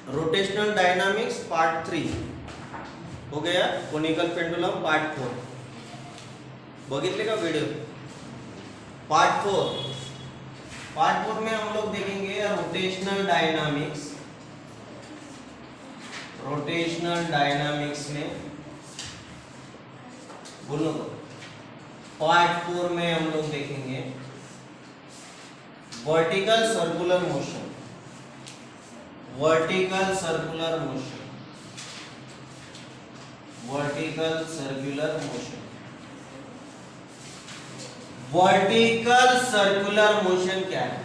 Rotational dynamics part 3 हो गया. Conical pendulum part 4 बघितले का वीडियो. पार्ट 4 में हम लोग देखेंगे रोटेशनल डायनामिक्स में बोलो. पार्ट 4 में हम लोग देखेंगे vertical circular motion. Vertical circular motion क्या है?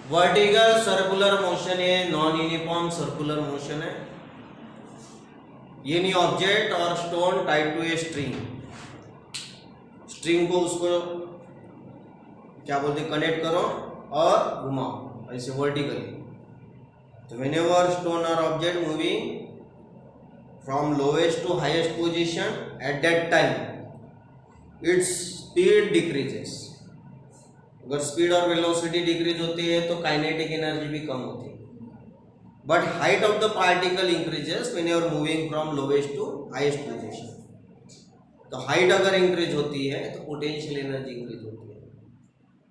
वर्टिकल सर्कुलर मोशन ये नॉन यूनिफॉर्म सर्कुलर मोशन है. एनी ऑब्जेक्ट और stone tied to a string को उसको क्या बोलते हैं, कनेक्ट करो और घुमाओ ऐसे वर्टिकली. तो व्हेनेवर स्टोन और object moving from lowest to highest position at that time its speed decreases. अगर स्पीड और वेलोसिटी डिक्रीज होती है तो काइनेटिक एनर्जी भी कम होती है. But height of the particle increases whenever moving from lowest to highest position. तो हाइट अगर इंक्रीज होती है तो पोटेंशियल एनर्जी इंक्रीज होती है.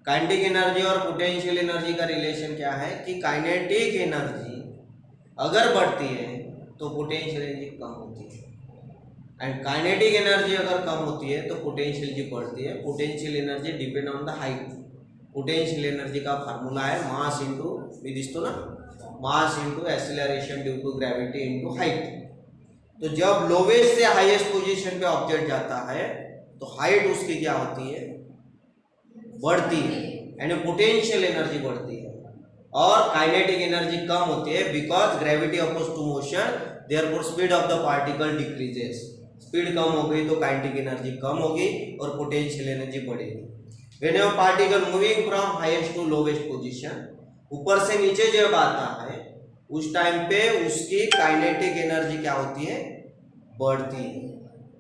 काइनेटिक एनर्जी और पोटेंशियल एनर्जी का रिलेशन क्या है कि काइनेटिक एनर्जी अगर बढ़ती है तो पोटेंशियल एनर्जी कम होती है, एंड काइनेटिक एनर्जी अगर कम होती है तो पोटेंशियल एनर्जी बढ़ती है. Potential energy depend on the height. Potential energy का फार्मूला है मास इंटू मी दिसतो ना, mass into acceleration due to gravity into height. तो जब लोवेस्ट से हाईएस्ट पोजीशन पे ऑब्जेक्ट जाता है तो हाइट उसकी क्या होती है, बढ़ती है, यानी पोटेंशियल एनर्जी बढ़ती है और काइनेटिक एनर्जी कम होती है. Because gravity oppose to motion, therefore speed of the particle decreases. Speed कम हो गई तो काइनेटिक एनर्जी कम होगी और पोटेंशियल एनर्जी बढ़ेगी. Whenever particle moving from highest to lowest position, ऊपर से नीचे जब आता है उस टाइम पे उसकी काइनेटिक एनर्जी क्या होती है, बढ़ती है,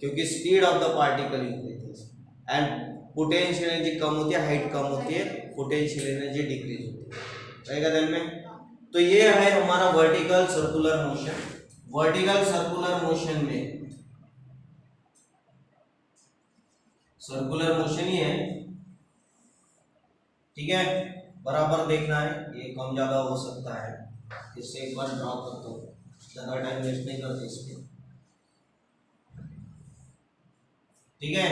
क्योंकि speed of the particle increases. And potential energy कम होती है, हाइट कम होती है, पोटेंशियल एनर्जी डिक्रीज होती है. रहेगा ध्यान में. तो ये है हमारा vertical circular motion. Vertical circular motion में सर्कुलर मोशन ही है, ठीक है. बराबर देखना है, ये कम ज्यादा हो सकता है. इससे एक बार ड्रॉ करता हूँ, ज्यादा टाइम वेस्ट नहीं करते इसमें, ठीक है.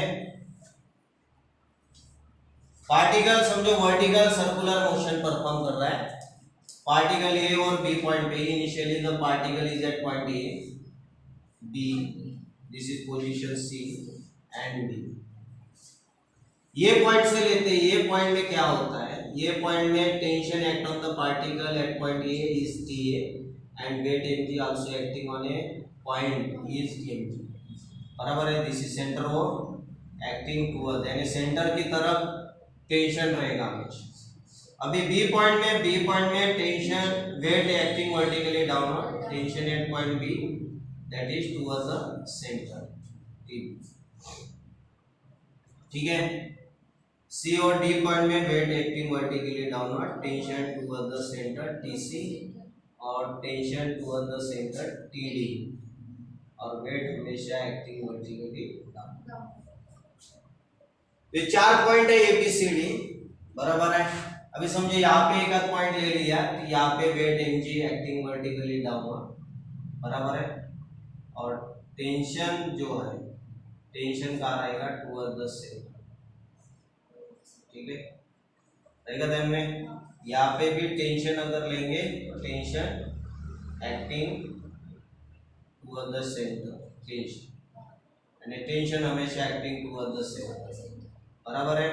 पार्टिकल समझो वर्टिकल सर्कुलर मोशन परफॉर्म कर रहा है. पार्टिकल ए और बी पॉइंट पे, initially the particle is at point A, B, this is position C and D. ये पॉइंट से लेते हैं, ये पॉइंट में क्या होता है, ये पॉइंट में tension act on the particle at point A is TA and weight mg also acting on A point is mg. बराबर है. This is centre of acting toward, यानी सेंटर की तरफ टेंशन रहेगा हमेशा. अभी बी पॉइंट में tension weight acting vertically downward, tension at point B that is toward the centre. ठीक है. सी और डी पॉइंट में weight acting vertically downward, tension toward the centre TC और tension toward the centre TD, और wait हमेशा acting vertically downward. ये 4 point है ABCD. बराबर है. अभी समझो यहाँ पे एक आध पॉइंट ले लिया तो यहाँ पे weight mg acting vertically downward. बराबर है. और टेंशन जो है, टेंशन का रहेगा टुवर्ड द सेंटर. ठीक है. रहेगा ध्यान में. यहाँ पे भी टेंशन अगर लेंगे तो tension acting toward the centre, tension, यानी टेंशन हमेशा एक्टिंग टुवर्ड द सेंटर. बराबर है.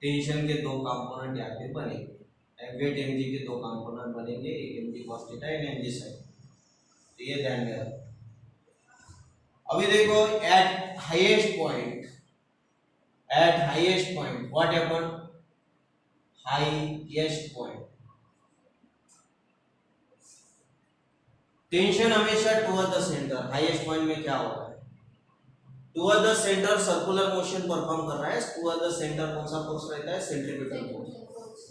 टेंशन के दो कंपोनेंट यहाँ पे बनेंगे, वेट mg के दो कंपोनेंट बनेंगे, एक mg cos theta and mg sin. तो ये ध्यान में रखो. अभी देखो at highest point what happen, highest point tension हमेशा toward the centre. Highest point में क्या हो रहा है, toward the centre circular motion perform कर रहा है. टुवर्ड द सेंटर कौन सा फोर्स रहता है, centripetal force.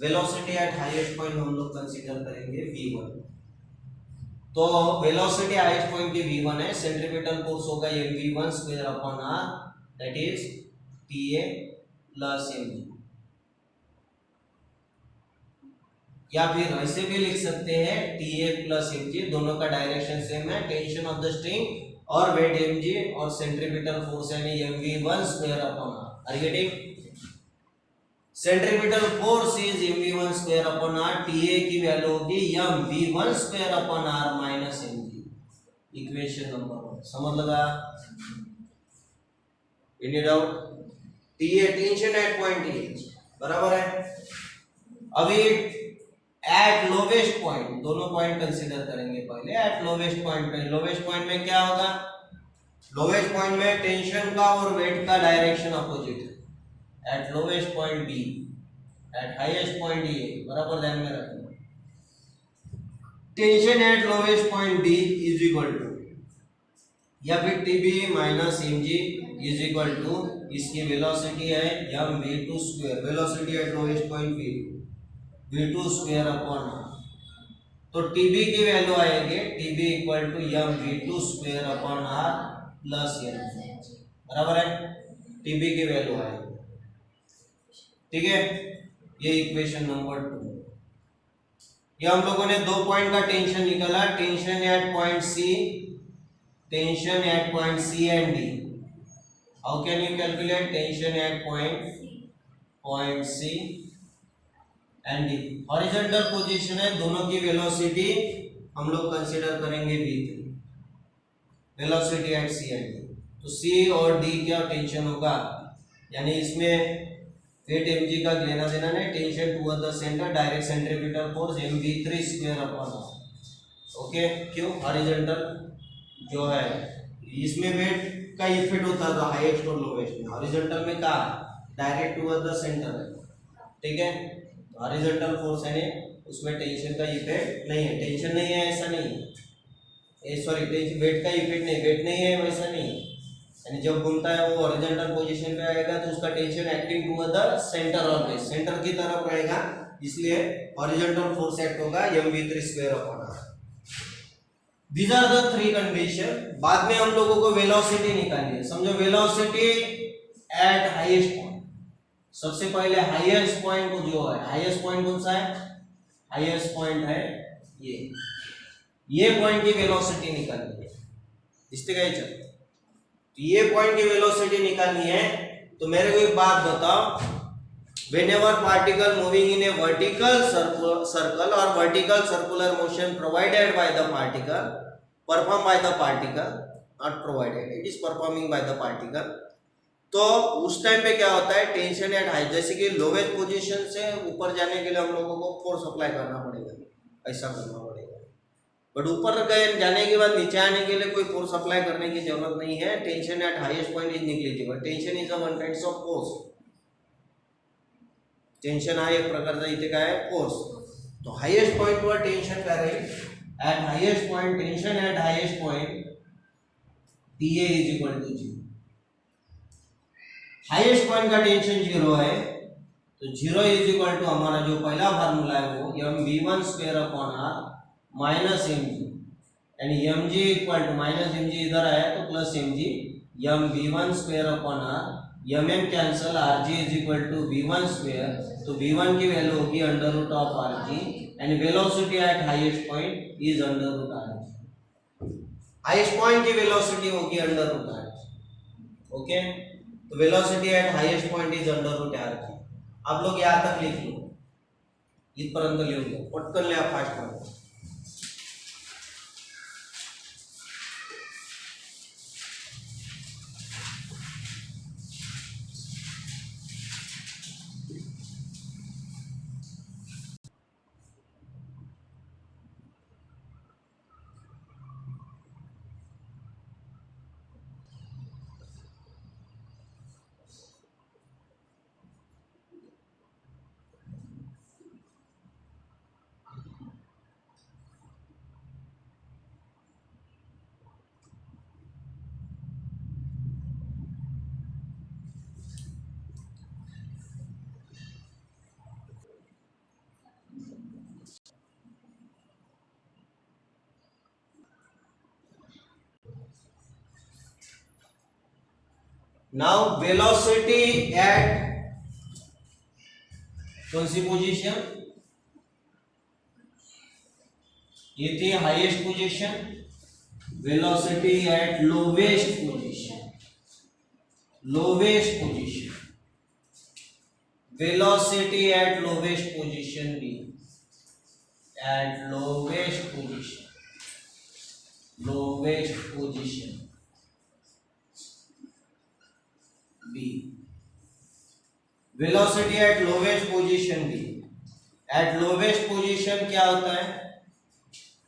Velocity at highest point हम लोग कंसीडर करेंगे v1. तो वेलोसिटी हाईएस्ट पॉइंट की v1 है, सेंट्रीपिटल फोर्स होगा mv1 square upon r, that is ta plus mg। या फिर ऐसे भी लिख सकते हैं ta प्लस mg, दोनों का डायरेक्शन सेम है, टेंशन ऑफ द स्ट्रिंग और वेट mg और सेंट्रीपिटल फोर्स यानी mv1 square upon r। Are you getting? Centripetal force is mv1 square upon r, ta की वैल्यू होगी mv1 square upon r minus mg। Equation number 1 समझ लगा? Any doubt? ta tension at point A बराबर है। अभी at lowest point, दोनों point consider करेंगे पहले। एट लोवेस्ट पॉइंट में, लोवेस्ट पॉइंट में क्या होगा? लोवेस्ट पॉइंट में टेंशन का और वेट का डायरेक्शन अपोजिट है। At lowest point B, at highest point A, बराबर ध्यान में रखना। Tension at lowest point B is equal to, या फिर TB minus MG is equal to, इसकी वेलोसिटी है mv2 square, velocity at lowest point B v2 square upon r। तो TB की वैल्यू आएगी TB equal to mv2 square upon r plus m, बराबर है? TB की वैल्यू आएगी, ठीक है? ये इक्वेशन नंबर 2। ये हम लोगों ने दो पॉइंट का टेंशन निकाला, tension at point C, tension at point C and D. How can you calculate tension at point C and D? Horizontal position है, दोनों की वेलोसिटी हम लोग कंसीडर करेंगे v3, velocity at C and D. तो c और d क्या tension होगा, यानी इसमें वेट mg का लेना देना नहीं, tension toward the centre, direct centripetal force mv3 square upon r। Okay, क्यों? हॉरिजॉन्टल जो है इसमें वेट का इफेक्ट होता था हाईएस्ट और लोवेस्ट में, हॉरिजॉन्टल में क्या डायरेक्ट टुवर्ड द सेंटर है, ठीक है? हॉरिजॉन्टल फोर्स है, उसमें टेंशन का इफेक्ट नहीं है, टेंशन नहीं है ऐसा नहीं है, सॉरी वेट का इफेक्ट नहीं, वेट नहीं है वैसा नहीं है, यानी जब घूमता है वो हॉरिजॉन्टल पोजीशन पे आएगा तो उसका tension acting toward the centre always, centre की तरफ रहेगा, इसलिए हॉरिजॉन्टल फोर्स एक्ट होगा mv3 square upon r। These are the three condition। बाद में हम लोगों को वेलोसिटी निकालनी है। समझो वेलोसिटी एट हाईएस्ट पॉइंट, सबसे पहले हाईएस्ट पॉइंट को जो है, हाईएस्ट पॉइंट कौन सा है? हाईएस्ट पॉइंट है ये पॉइंट की वेलोसिटी निकालनी है, इससे क्या चल, ये पॉइंट की वेलोसिटी निकालनी है। तो मेरे को एक बात बताओ, whenever particle moving in a vertical circle or vertical circular motion provided by the particle, performed by the particle, not provided, it is performing by the particle, तो उस टाइम पे क्या होता है, टेंशन एट हाई, जैसे कि lowest position से ऊपर जाने के लिए हम लोगों को फोर्स अप्लाई करना पड़ेगा, ऐसा करना पड़ेगा। बट ऊपर गए जाने के बाद नीचे आने के लिए कोई फोर्स अप्लाई करने की जरूरत नहीं है। Tension at highest point is negligible, tension is a one kind of force, tension हा एक प्रकारचा इथे काय आहे फोर्स। तो हाईएस्ट पॉइंट वर टेंशन काय राहील, at highest point, tension at highest point TA is equal to 0। Highest point का टेंशन 0 है, तो 0 इज इक्वल टू हमारा जो पहला फार्मूला है वो mv1 square upon r minus mg, यानी mg equal to minus mg इधर आया तो plus mg, mv1 square upon r, mm cancel, rg is equal to v1 square, तो v1 की वैल्यू होगी under root of rg, and velocity at highest point is under root rg, highest point की velocity होगी under root rg। Okay, तो velocity at highest point is under root rg। आप लोग यहाँ तक लिख लो, इथपर्यंत लिहून घ्या, पटकन लिहा फास्ट मध्ये। नाउ वेलोसिटी एट कौन सी पोजीशन, ये थी highest position, velocity at lowest position, lowest position, velocity at lowest position B, at lowest position, lowest position B, velocity at lowest position B. At lowest position क्या होता है,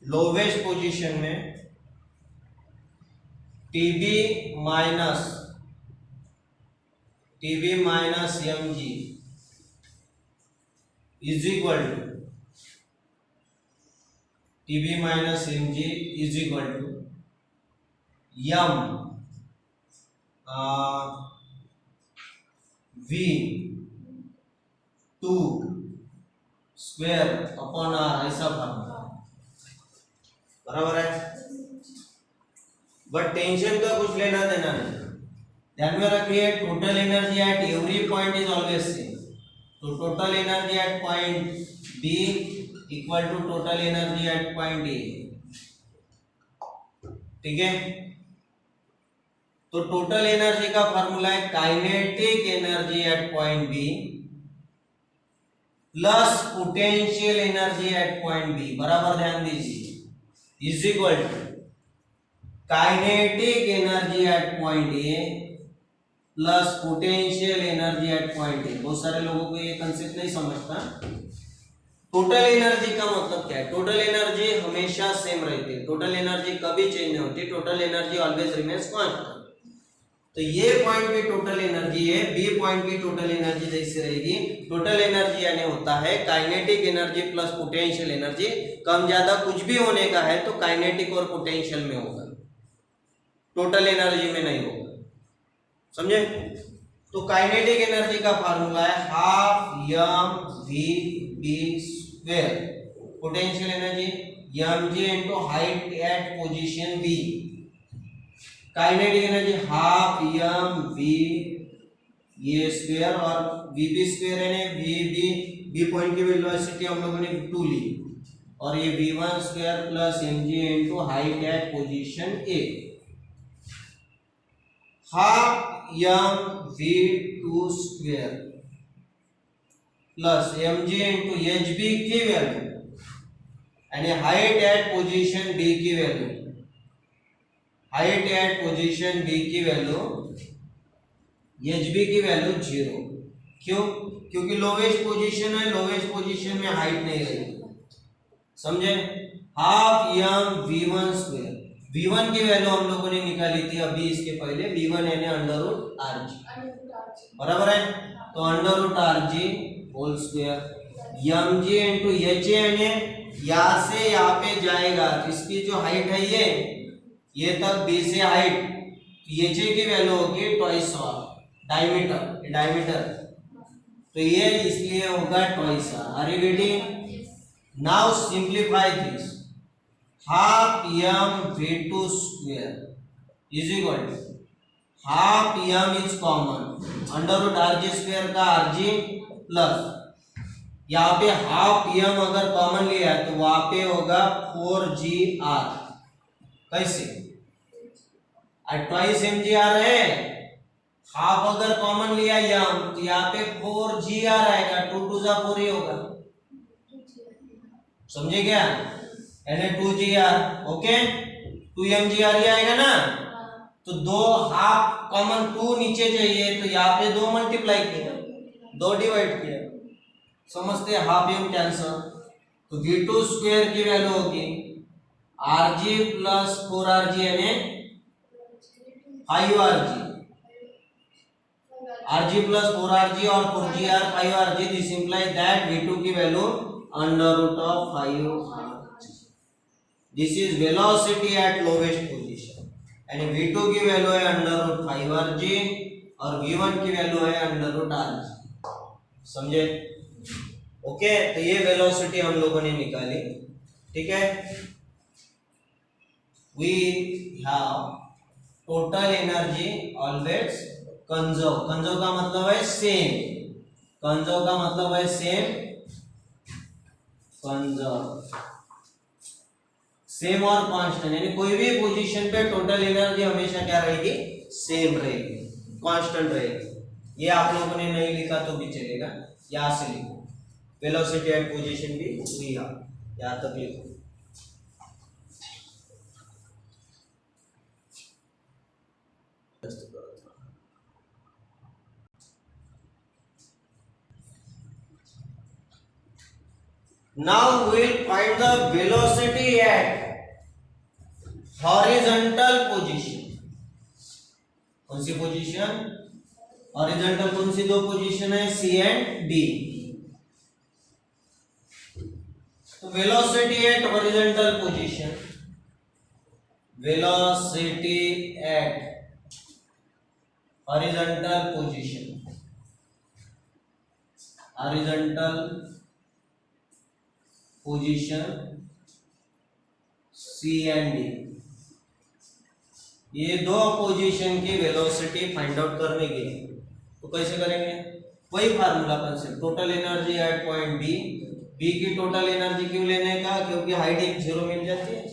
lowest position में TB minus M G is equal to TB minus M G is equal to M V two square upon R, ऐसा formula बराबर है। But tension का कुछ लेना देना नहीं, ध्यान में रखिए total energy at every point is always same. तो total energy at point B equal to total energy at point A, ठीक है। तो टोटल एनर्जी का फॉर्मूला है kinetic energy at point B plus potential energy at point B, बराबर ध्यान दीजिए, is equal to kinetic energy at point A plus potential energy at point A. बहुत सारे लोगों को ये कंसेप्ट नहीं समझता। टोटल एनर्जी का मतलब क्या है, टोटल एनर्जी हमेशा सेम रहती है, टोटल एनर्जी कभी चेंज नहीं होती, total energy always remains constant. तो ये पॉइंट की टोटल एनर्जी है, बी पॉइंट की टोटल एनर्जी जैसे रहेगी। टोटल एनर्जी यानी होता है kinetic energy plus potential energy, कम ज्यादा कुछ भी होने का है तो काइनेटिक और पोटेंशियल में होगा, टोटल एनर्जी में नहीं होगा, समझे। तो काइनेटिक एनर्जी का फार्मूला है half M V B square, potential energy M G into height at position B, kinetic energy half M V ये स्क्वायर और वी बी स्क्वायर है, वी बी पॉइंट की वेलोसिटी हम लोगों ने 2 ली, और ये v1 स्क्वायर plus M G into height at position A, half M V two square plus M G into H B की वैल्यू यानी हाइट एट पोजीशन बी की value, height at position B की वैल्यू एच बी की value 0। क्यों? क्योंकि lowest position है, lowest position में height नहीं रहेगी, समझे। Half M v1 square, v1 की वैल्यू हम लोगों ने निकाली थी अभी इसके पहले, v1 यानी अंडर रूट आर जी, बराबर है। तो under root R G whole square M G into H यानी यहां से यहाँ पे जाएगा, इसकी जो हाइट है ये तक बी से हाइट, एच की वैल्यू होगी ट्वाइस ऑफ डायमीटर, डायमीटर तो ये इसलिए होगा twice R. Are you getting? Now simplify this, half M v2 square is equal to half M is common, under root R G square का R G plus यहाँ पे half M अगर common लिया है तो वहां पे होगा 4gr, कैसे ट्वाइस एम जी आर है, हाफ अगर कॉमन लिया एम तो यहाँ पे 4gr आएगा, 2 2 जा 4 ही होगा, समझे क्या, यानी 2gr, ओके 2mgr ही आएगा ना। तो दो हाफ कॉमन 2 नीचे चाहिए तो यहाँ पे 2 मल्टीप्लाई किया, 2 डिवाइड किया, समझते हैं, हाफ एम कैंसल, तो v2 स्क्वायर की वैल्यू होगी rg प्लस 4rg यानी 5rg, rg प्लस 4rg और 4gr 5rg, this implies that v2 की value under root of 5rg, this is velocity at lowest position, यानी v2 की value है under root 5rg और v1 की value है under root rg, समझे। Okay, तो ये वेलोसिटी हम लोगों ने निकाली, ठीक है। We have total energy always conserve, conserve का मतलब है सेम, कंजर्व का मतलब है सेम, कंजर्व सेम और कांस्टेंट, यानी कोई भी पोजीशन पे टोटल एनर्जी हमेशा क्या रहेगी, सेम रहेगी, कांस्टेंट रहेगी। ये आप लोगों ने नहीं लिखा तो भी चलेगा, यहां से लिखो, वेलोसिटी एट पोजीशन भी हुई, यहां तक लिखो। Now we will find the velocity at horizontal position. कौन सी पोजीशन, हॉरिजॉन्टल कौन सी दो पोजीशन है, सी एंड डी। तो velocity at horizontal position, velocity at horizontal position, horizontal position C and D, ये दो पोजीशन की वेलोसिटी फाइंड आउट करने के लिए तो कैसे करेंगे, वही formula concept, total energy at point B, B की टोटल एनर्जी क्यों लेने का, क्योंकि हाइट एक जीरो मिल जाती है,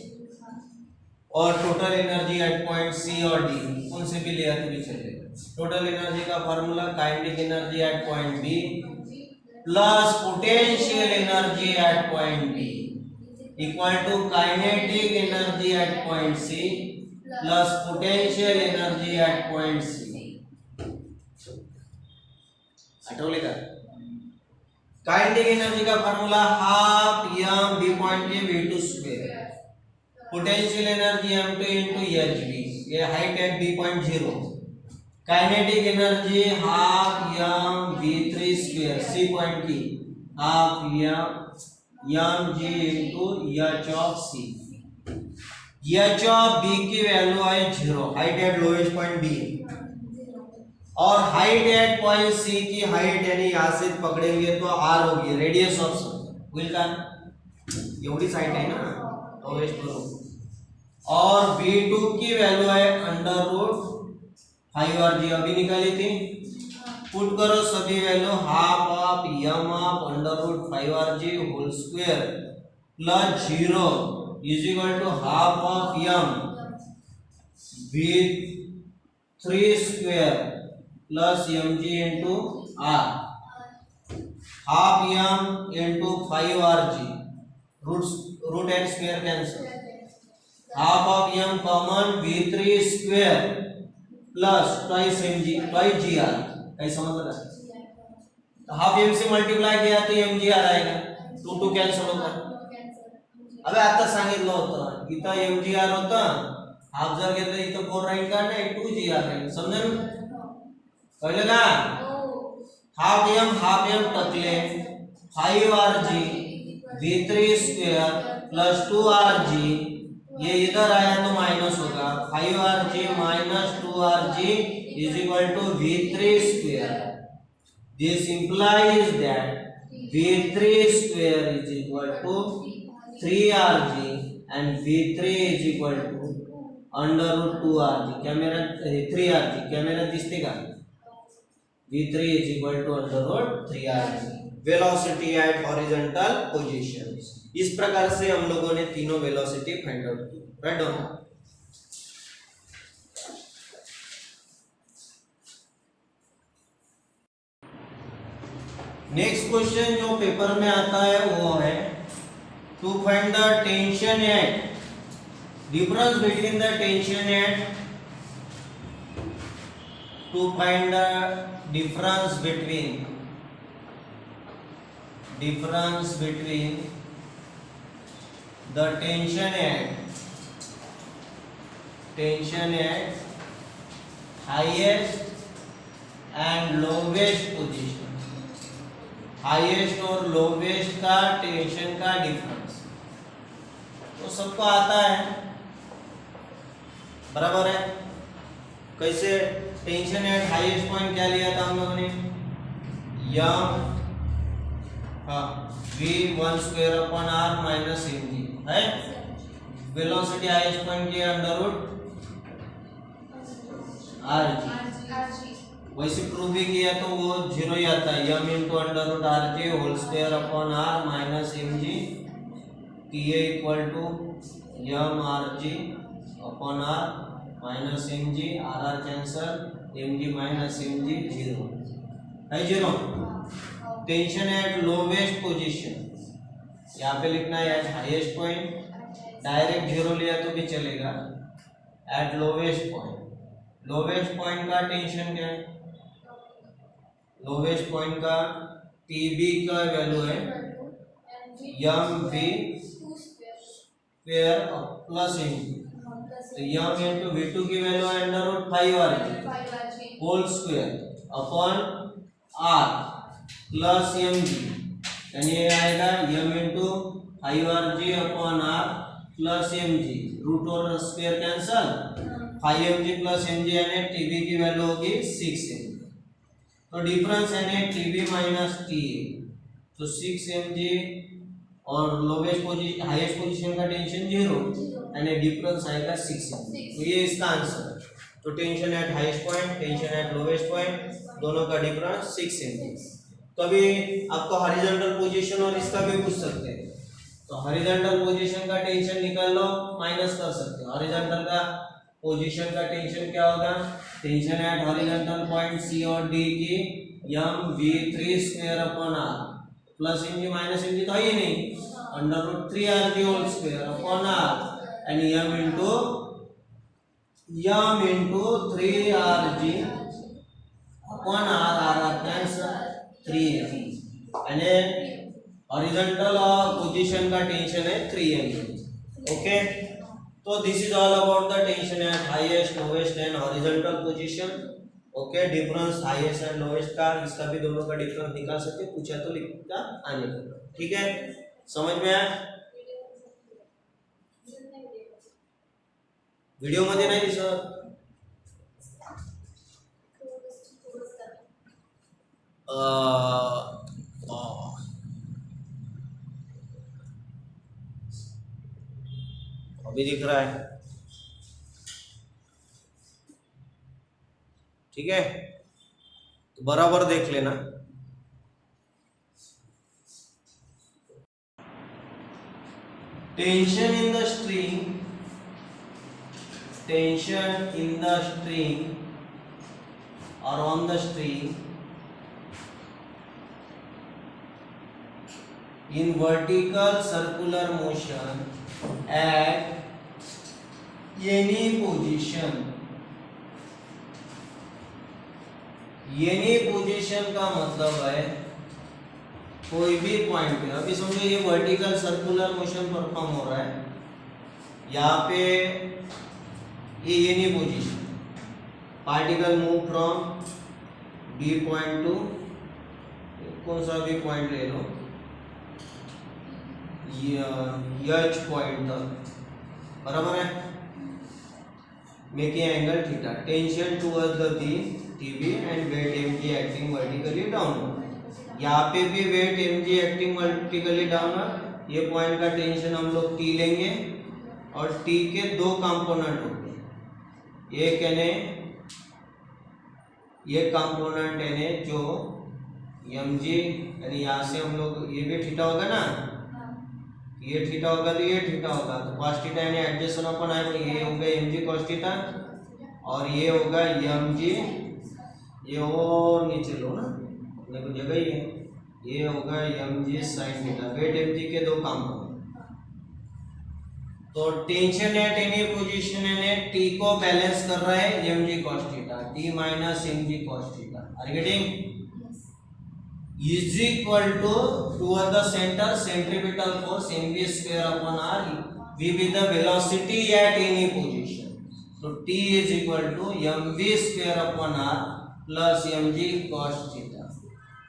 और total energy at point C और डी उनसे भी लिया तो भी चलेगा। टोटल एनर्जी का formula kinetic energy at point B plus potential energy at point B equal to kinetic energy at point C plus potential energy at point C. आठवले का, काइनेटिक एनर्जी का formula half M B point के v2 square, potential energy m2 into hv, ये height at B point 0, kinetic energy half M v3 square C point की, half M g into h of c, h of b की value है 0, height at lowest point b, और height at point C की height यानी यहां से पकड़ेंगे तो r होगी, रेडियस ऑफ सर्कल, विल का एवढी हाइट है ना लोएस्ट पर, और v2 की वैल्यू है अंडर रूट 5rg, अभी निकाली थी, पुट करो सभी value, half of m of under root 5rg whole square plus 0 is equal to half of m v3 square plus mg into r, half m into 5rg, root and square cancel, half of m common v3 square plus twice mg, twice gr, ऐसा समझ रहा है, तो half m से multiply किया तो mgr आएगा, 2 2 cancel होगा। अबे आता सांगितलं होतं इथं mgr होतं, हाफ जर घेतलं इथं 4 राहील का नाही, 2gr राहील, समजलं कळलं का, हाफ m टकले 5rg v3 square plus 2rg, ये इधर आया तो माइनस होगा, 5rg minus 2rg is equal to v3 square, this implies that v3 square is equal to 3rg and v3 is equal to under root 2rg, कॅमेरा 3rg, कॅमेरा दिसते का, v3 is equal to under root 3rg, velocity at horizontal position. इस प्रकार से हम लोगों ने तीनों वेलोसिटी फाइंड आउट की, राइट हो। नेक्स्ट क्वेश्चन जो पेपर में आता है वो है to find the tension eight, difference between the tension at, to find the difference between the tension at highest and lowest position, highest और लोवेस्ट का टेंशन का डिफरेंस तो सबको आता है, बराबर है। कैसे, टेंशन एट हाईएस्ट पॉइंट क्या लिया था हम लोगों ने, M v1 square upon r minus mg है, वेलोसिटी हाईएस्ट पॉइंट की अंडर रूट rg, वैसे प्रूव भी किया तो वो जीरो ही आता है, M into under root R G whole square upon R minus M G T A equal to M R G upon R minus M G, R R cancel, M G minus M G zero है, zero. Tension at lowest position, यहाँ पे लिखना है at highest point, direct zero लिया तो भी चलेगा। At lowest point, lowest point का टेंशन क्या है, लोवेस्ट पॉइंट का टीबी का वैल्यू है M V square plus M G, तो यम इंटू वी टू की वैल्यू है under root 5 R G whole square upon R plus M G, यानी ये आएगा M into 5 R G upon R plus M G, root और square cancel, 5 M G plus M G यानी TB की value होगी 6 M G, तो difference यानी TB minus T A, तो 6 एम जी और लोवेस्ट पोजीशन हाईएस्ट पोजीशन का tension zero यानी डिफरेंस आएगा 6 एम जी, तो ये इसका आंसर। तो tension at highest point, tension at lowest point, दोनों का डिफरेंस 6 एम जी। तो अभी आपको हॉरिजॉन्टल पोजीशन और इसका भी पूछ सकते हैं, तो हॉरिजॉन्टल पोजीशन का टेंशन निकाल लो, माइनस कर सकते हो। हॉरिजॉन्टल का पोजीशन का टेंशन क्या होगा, tension at horizontal point C और डी की M V 3 square upon R plus M G minus M G तो है ही नहीं, under root 3 R G whole square upon R and M into 3 R G upon R, R R cancel 3 M यानी horizontal position का tension है 3 M. Okay, तो this is all about the tension at highest lowest and horizontal position. Okay, difference highest and lowest का, इसका भी दोनों का difference निकाल सकते, पूछा तो लिखता आने को। ठीक है, समझ में आया? वीडियो मध्ये नाही दिसत, अभी दिख रहा है? ठीक है, तो बराबर देख लेना। Tension in the string, tension in the string और on the string in vertical circular motion at any position, any position का मतलब है कोई भी पॉइंट पे। अभी समझो ये वर्टिकल सर्कुलर मोशन परफॉर्म हो रहा है, यहाँ पे ये any position, particle move from B point to कौन सा भी पॉइंट ले लो, एच पॉइंट तक, बराबर है, making angle theta, tension towards the TB and weight MG acting vertically downward. यहाँ पे भी weight MG acting vertically downward, ये पॉइंट का टेंशन हम लोग टी लेंगे और टी के दो कंपोनेंट होते हैं, एक यानी ये कंपोनेंट यानी जो एमजी यानी यहाँ से हम लोग ये भी थीटा होगा ना, ये थीटा होगा तो ये थीटा होगा, तो cos थीटा यानी एडजस्ट होना अपन आएगा, ये होगा mg cos थीटा और ये होगा mg, ये और नीचे लो ना, अपने को जगह ही है, ये होगा mg sin theta, weight mg के दो कंपोनेंट। तो टेंशन एट एनी पोजीशन यानी t को बैलेंस कर रहा है mg cos theta, t minus mg cos theta, are getting, is equal to toward the center centripetal force mv square upon r, v be the velocity at any position, so t is equal to mv square upon r plus mg cos theta।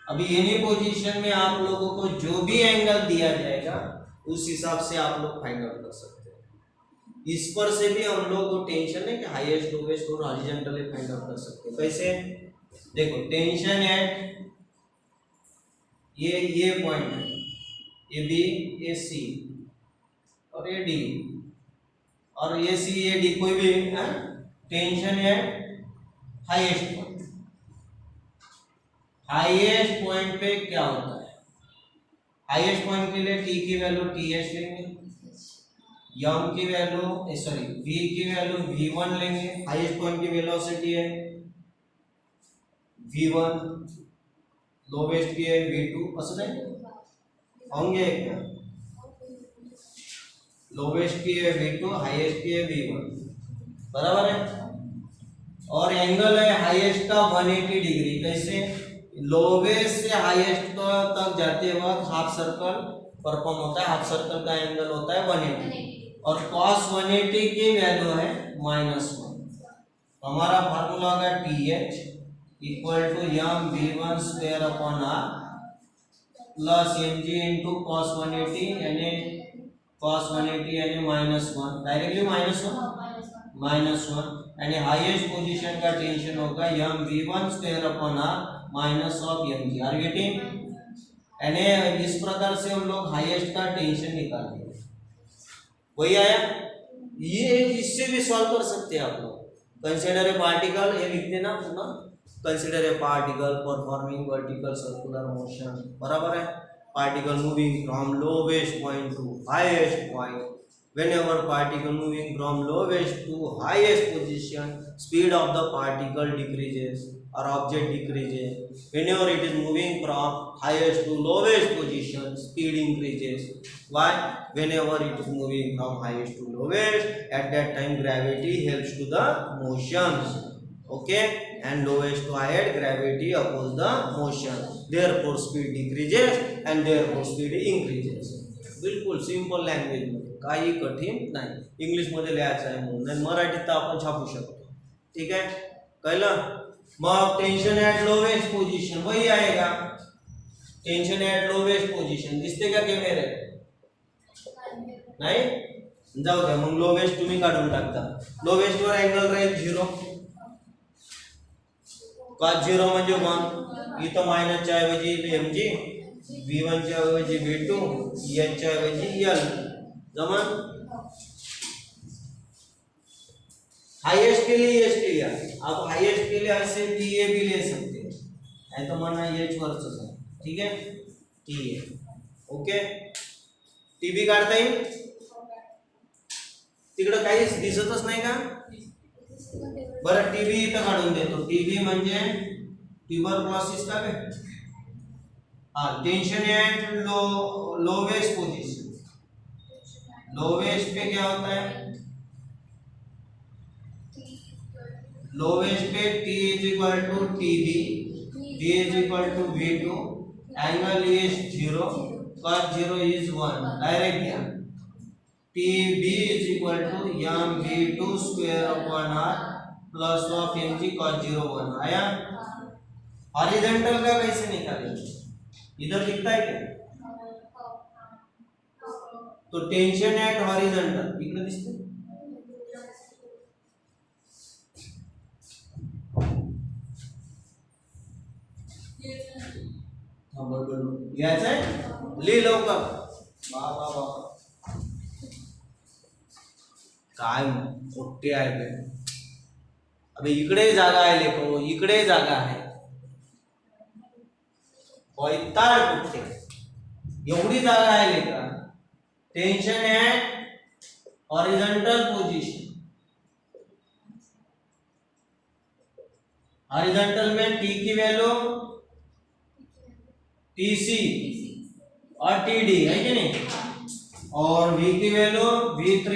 अभी any position में आप लोगों को जो भी angle दिया जाएगा उस हिसाब से आप लोग फाइंड आउट कर सकते हैं। इस पर से भी हम लोग को टेंशन है कि हाईएस्ट लोवेस्ट और हॉरिजॉन्टल फाइंड आउट कर सकते हैं। कैसे? देखो, टेंशन एट ये पॉइंट है, ये बी, ये सी और ये डी, और ये सी ये डी कोई भी टेंशन है हाईएस्ट पॉइंट, हाईएस्ट पॉइंट पे क्या होता है, हाईएस्ट पॉइंट के लिए टी की वैल्यू टीएच लेंगे, यम की वैल्यू सॉरी वी की वैल्यू v1 लेंगे, हाईएस्ट पॉइंट की वेलोसिटी है v1, लोवेस्ट की है v2, असं नाही होंगे क्या, लोवेस्ट की है v2, हाईएस्ट की है v1, बराबर है। और एंगल है हाईएस्ट का 180 डिग्री, कैसे, लोवेस्ट से हाईएस्ट तक जाते वक्त हाफ सर्कल परफॉर्म होता है, हाफ सर्कल का एंगल होता है 180 और cos 180 की वैल्यू है -1। हमारा फार्मूला होगा TH equal to M v1 square upon r plus mg into cos 180 यानी cos 180 यानी -1, डायरेक्टली -1 यानी हाईएस्ट पोजीशन का टेंशन होगा M v1 square upon r minus of mg, are getting. यानी इस प्रकार से हम लोग हाईएस्ट का टेंशन निकालेंगे, वही आया। ये इससे भी सॉल्व कर सकते हैं आप लोग, कंसीडर ए पार्टिकल, ये लिख देना पूरा, consider a particle performing vertical circular motion, बराबर है, particle moving from lowest point two highest point, whenever particle moving from lowest to highest position, speed of the particle decreases or object decreases, whenever it is moving from highest to lowest position, speed increases. Why? Whenever it is moving from highest to lowest, at that time gravity helps to the motion, okay, and lowest to highest gravity opposes the motion, therefore speed decreases and therefore speed increases. बिल्कुल simple language मध्ये, काही कठीण नाही, English मध्ये लिहायचं आहे म्हणून, नाही मराठीत तर आपण छापू शकतो, ठीक आहे, कळलं। मग टेंशन ॲट लोवेस्ट पोझिशन वही आएगा, टेंशन ॲट लोवेस्ट पोझिशन दिसते का कॅमेरे, नाही, जाऊ द्या मग, लोवेस्ट तुम्ही काढून टाकता, लोवेस्ट वर अँगल राहील 0, cos 0 म्हणजे 1, इथं मायनसच्या ऐवजी mg, v1 च्या ऐवजी v2, h च्या ऐवजी l, जमन। हाईएस्ट के लिए एच लिया, आप हाईएस्ट के लिए ऐसे TA भी ले सकते हैं, ऐसा मानना h वरच है, ठीक है, TA, ओके, TB काढता येईल, तिकडे काहीच दिसतच नाही का, बरं TB इथं काढून देतो, TB म्हणजे ट्यूबरक्लोसिस का काय, हाँ, tension at lowest position, lowest पे क्या होता है, लोवेस्ट पे T is equal to TB, D is equal to V2, angle is 0, cos 0 is 1, direct क्या, TB is equal to m V2 square upon r plus of mg cos 0 1, आया। Horizontal का कैसे निकालेंगे, इधर दिखता है क्या, तो टेंशन एट हॉरिजॉन्टल इकडे दिसते, लिहायचं आहे, लिह लवकर, बाबा बाबा काय मोठे आहे, अबे इकडे जागा आहे लेको, इकडे जागा आहे, वैताळ कुठे, एवढी जागा आहे लेका, tension at horizontal position, horizontal में T की वैल्यू TC और TD है कि नहीं, और V की वैल्यू V3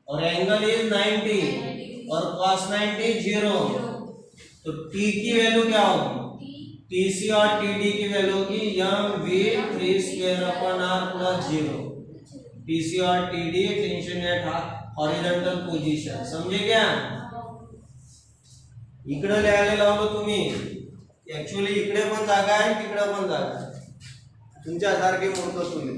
और एंगल इज 90 और cos 90 0, तो T की वैल्यू क्या होगी, TC और TD की वैल्यू होगी m V3 square upon r plus 0, TC और TD tension at horizontal position, समझे क्या, इकडे लिहायला लावलं तुम्ही, ऍक्च्युअली इकडे पण जागा आहे तिकडे पण जागा आहे, तुमच्यासारखे मोठं तुम्ही